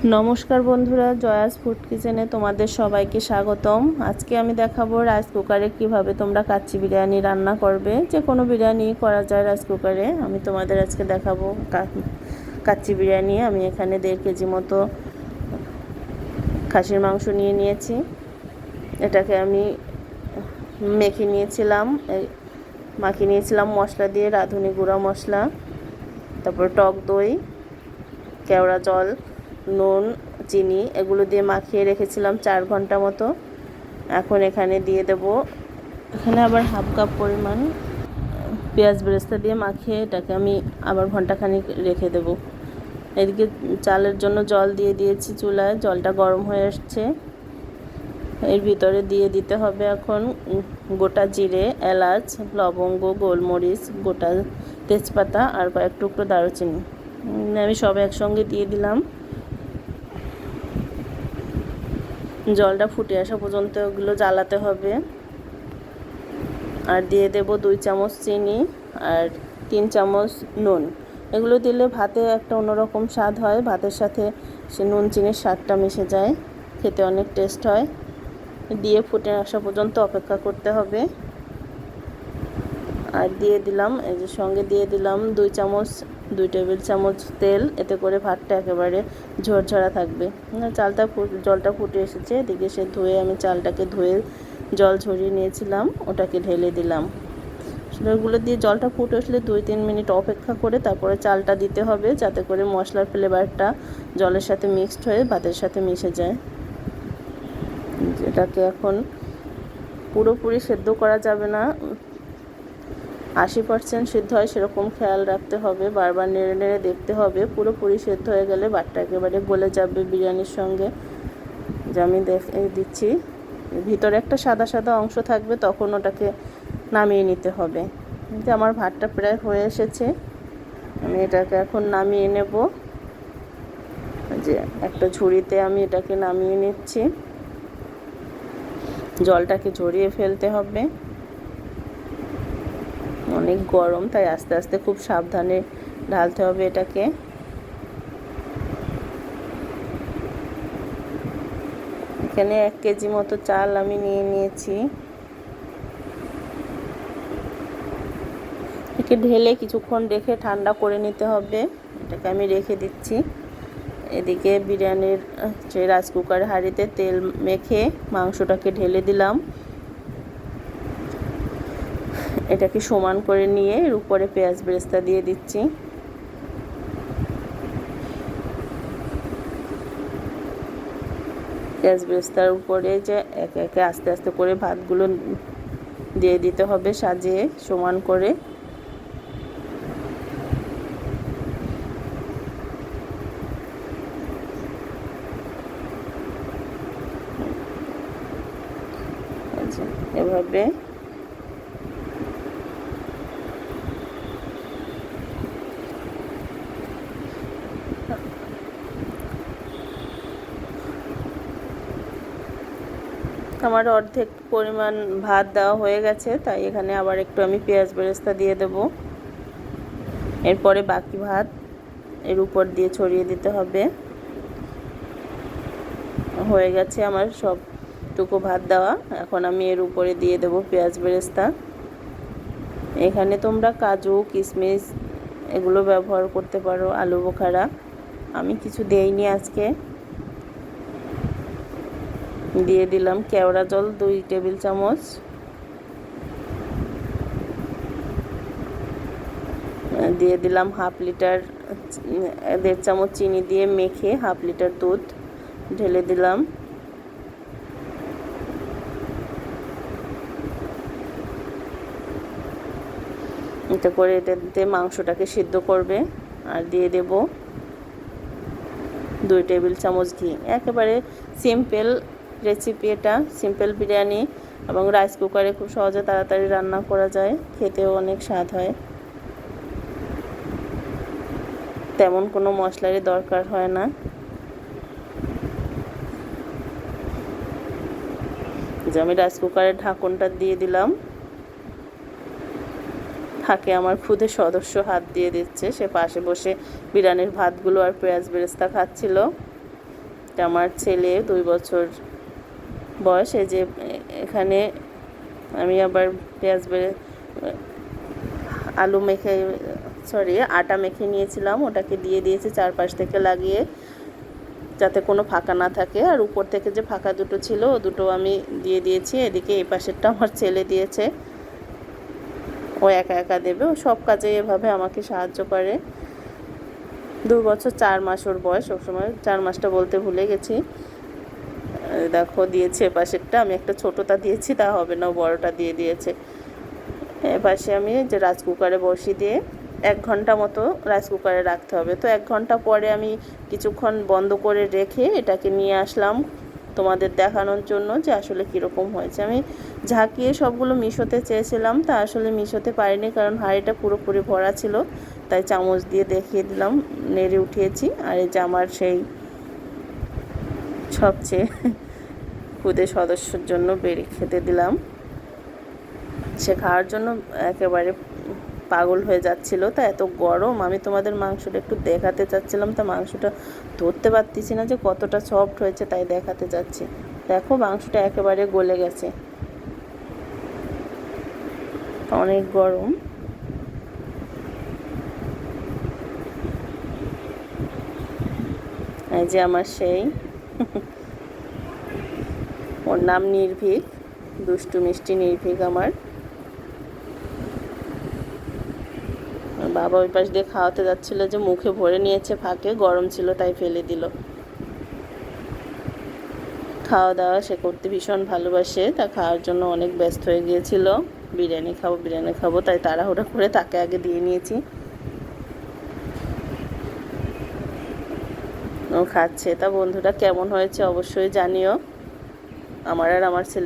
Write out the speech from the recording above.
নমস্কার বন্ধুরা, জয়াস ফুড কিচেনে তোমাদের সবাইকে স্বাগতম। আজকে আমি দেখাবো রাইস কুকারে কিভাবে তোমরা কাচ্চি বিরিয়ানি রান্না করবে। যে কোনো বিরিয়ানি করা যায় রাইস কুকারে। আমি তোমাদের আজকে দেখাবো কাচ্চি বিরিয়ানি। আমি এখানে 1.5 কেজি মতো খাসির মাংস নিয়ে নিয়েছি। এটাকে আমি মাখিয়ে নিয়েছিলাম মশলা দিয়ে, রাঁধুনি গুঁড়া মশলা, তারপর টক দই, কেওড়া জল, নুন, চিনি এগুলো দিয়ে মাখিয়ে রেখেছিলাম 4 ঘন্টা মতো। এখন এখানে দিয়ে দেব, এখানে আবার হাফ কাপ পরিমাণ পেঁয়াজ বেরেস্তা দিয়ে মাখিয়ে এটাকে আমি আবার ঘন্টাখানিক রেখে দেব। এদিকে চালের জন্য জল দিয়ে দিয়েছি চুলায়, জলটা গরম হয়ে আসছে। এর ভিতরে দিয়ে দিতে হবে এখন গোটা জিরে, এলাচ, লবঙ্গ, গোলমরিচ, গোটা তেজপাতা আর কয়েক টুকরো দারুচিনি। আমি সব একসঙ্গে দিয়ে দিলাম। জলটা ফুটে আসা পর্যন্ত ওগুলো জ্বালাতে হবে। আর দিয়ে দেব 2 চামচ চিনি আর 3 চামচ নুন। এগুলো দিলে ভাতে একটা অন্যরকম স্বাদ হয়, ভাতের সাথে সে নুন চিনির স্বাদটা মিশে যায়, খেতে অনেক টেস্ট হয়। দিয়ে ফুটে আসা পর্যন্ত অপেক্ষা করতে হবে। আর দিয়ে দিলাম, এই যে সঙ্গে দিয়ে দিলাম 2 টেবিল চামচ তেল। এতে করে ভাতটা একেবারে ঝরঝরা থাকবে। জলটা ফুটে এসেছে। এদিকে আমি চালটাকে ধুয়ে জল ঝরিয়ে নিয়েছিলাম, ওটাকে ঢেলে দিলাম। সেগুলো দিয়ে জলটা ফুটে আসলে 2-3 মিনিট অপেক্ষা করে তারপরে চালটা দিতে হবে, যাতে করে মশলার ফ্লেভারটা জলের সাথে মিক্সড হয়ে ভাতের সাথে মিশে যায়। এটাকে এখন পুরোপুরি সেদ্ধ করা যাবে না, 80% সিদ্ধ হয় সেরকম খেয়াল রাখতে হবে, বারবার নেড়ে নেড়ে দেখতে হবে। পুরোপুরি সেদ্ধ হয়ে গেলে ভাতটা একেবারে গলে যাবে বিরিয়ানির সঙ্গে। যে আমি দিচ্ছি, ভিতরে একটা সাদা সাদা অংশ থাকবে, তখন ওটাকে নামিয়ে নিতে হবে। কিন্তু আমার ভাতটা প্রায় হয়ে এসেছে, আমি এটাকে এখন নামিয়ে নেব। যে একটা ঝুড়িতে আমি এটাকে নামিয়ে নিচ্ছি। জলটাকে ঝরিয়ে ফেলতে হবে, অনেক গরম, তাই আস্তে আস্তে খুব সাবধানে ঢালতে হবে এটাকে। এখানে 1 কেজি মতো চাল আমি নিয়ে নিয়েছি। একে ঢেলে কিছুক্ষণ রেখে ঠান্ডা করে নিতে হবে। এটাকে আমি রেখে দিচ্ছি। এদিকে বিরিয়ানির রাইস কুকার হাঁড়িতে তেল মেখে মাংসটাকে ঢেলে দিলাম। এটাকে সমান করে নিয়ে এর উপরে পেঁয়াজ বেরেস্তা দিয়ে দিচ্ছি। পেঁয়াজ বেরেস্তার উপরে যে একে একে আস্তে আস্তে করে ভাতগুলো দিয়ে দিতে হবে, সাজিয়ে সমান করে। এভাবে আমার অর্ধেক পরিমাণ ভাত দেওয়া হয়ে গেছে, তাই এখানে আবার একটু আমি পেঁয়াজ বেরেস্তা দিয়ে দেব। এরপরে বাকি ভাত এর উপর দিয়ে ছড়িয়ে দিতে হবে। হয়ে গেছে আমার সবটুকু ভাত দেওয়া। এখন আমি এর উপরে দিয়ে দেব পেঁয়াজ বেরেস্তা। এখানে তোমরা কাজু, কিশমিশ এগুলো ব্যবহার করতে পারো, আলু বোখারা। আমি কিছু দেইনি আজকে। দিয়ে দিলাম কেওড়া জল 2 টেবিল চামচ। দিয়ে দিলাম 1/2 লিটার, 1.5 চামচ চিনি দিয়ে মেখে 1/2 লিটার দুধ ঢেলে দিলাম। এটা করে এটাতে মাংসটাকে সিদ্ধ করবে। আর দিয়ে দেব 2 টেবিল চামচ ঘি। একেবারে সিম্পল রেসিপি, এটা সিম্পল বিরিয়ানি এবং রাইস কুকারে খুব সহজে তাড়াতাড়ি রান্না করা যায়, খেতেও অনেক স্বাদ হয়, তেমন কোনো মশলারই দরকার হয় না। যে আমি রাইস কুকারের ঢাকনটা দিয়ে দিলাম। থাকে আমার খুদে সদস্য হাত দিয়ে দিচ্ছে, সে পাশে বসে বিরিয়ানির ভাতগুলো আর পেঁয়াজ বেরেস্তা খাচ্ছিল। আমার ছেলে 2 বছর বয়স। এই যে এখানে আমি আবার পেঁয়াজ আলু মেখে আটা মেখে নিয়েছিলাম, ওটাকে দিয়ে দিয়েছি চারপাশ থেকে লাগিয়ে, যাতে কোনো ফাঁকা না থাকে। আর উপর থেকে যে ফাঁকা দুটো ছিল ও দুটো আমি দিয়ে দিয়েছি। এদিকে এই পাশেরটা আমার ছেলে দিয়েছে, ও একা একা দেবে, ও সব কাজে এভাবে আমাকে সাহায্য করে। 2 বছর 4 মাস ওর বয়স, সবসময় 4 মাসটা বলতে ভুলে গেছি। দেখো দিয়েছে এপাশেরটা, আমি একটা ছোটোটা দিয়েছি, তা হবে না, বড়টা দিয়ে দিয়েছে। এপাশে আমি যে রাইস কুকারে বসিয়ে দিয়ে 1 ঘন্টা মতো রাইস কুকারে রাখতে হবে। তো 1 ঘন্টা পরে আমি কিছুক্ষণ বন্ধ করে রেখে এটাকে নিয়ে আসলাম তোমাদের দেখানোর জন্য যে আসলে কীরকম হয়েছে। আমি ঝাঁকিয়ে সবগুলো মিশোতে চেয়েছিলাম, তা আসলে মিশোতে পারিনি, কারণ হাঁড়িটা পুরোপুরি ভরা ছিল, তাই চামচ দিয়ে দেখিয়ে দিলাম, নেড়ে উঠিয়েছি। আর এই যে আমার সেই সবচেয়ে খুদে সদস্যর জন্য বেরি খেতে দিলাম। সে খাওয়ার জন্য একেবারে পাগল হয়ে যাচ্ছিল। তা এত গরম, আমি তোমাদের মাংসটা একটু দেখাতে চাচ্ছিলাম, তা মাংসটা ধরতে পারতেছি না যে কতটা সফট হয়েছে, তাই দেখাতে যাচ্ছি। দেখো মাংসটা একেবারে গলে গেছে, অনেক গরম। এই যে আমার সেই ওর নাম নির্ভীক, দুষ্টু মিষ্টি নির্ভীক আমার। বাবা ওই পাশ দিয়ে খাওয়াতে যাচ্ছিল, যে মুখে ভরে নিয়েছে, ফাঁকে গরম ছিল তাই ফেলে দিল। খাওয়া দাওয়া সে করতে ভীষণ ভালোবাসে, তা খাওয়ার জন্য অনেক ব্যস্ত হয়ে গিয়েছিল। বিরিয়ানি খাবো তাই তাড়াহুড়া করে তাকে আগে দিয়ে নিয়েছি। ও খাচ্ছে। তা বন্ধুরা কেমন হয়েছে অবশ্যই জানিও, আমার আর আমার ছেলে